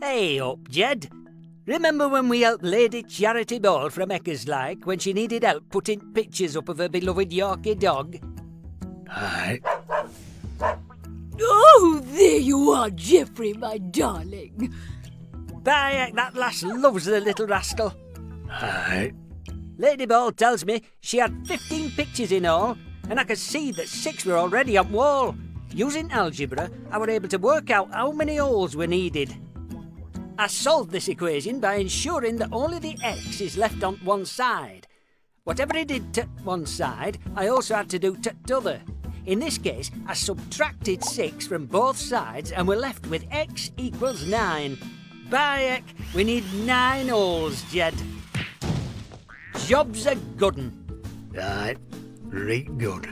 Hey up, Jed. Remember when we helped Lady Charity Ball from Eckerslike when she needed help putting pictures up of her beloved Yorkie dog? Aye. Oh, there you are, Geoffrey, my darling. By that lass loves the little rascal. Aye. Lady Ball tells me she had 15 pictures in all, and I could see that 6 were already on wall. Using algebra, I were able to work out how many holes were needed. I solved this equation by ensuring that only the x is left on one side. Whatever I did to one side, I also had to do to t'other. In this case, I subtracted 6 from both sides and we're left with x equals 9. By heck, we need 9 holes, Jed. Job's a good 'un. Aye. Right good.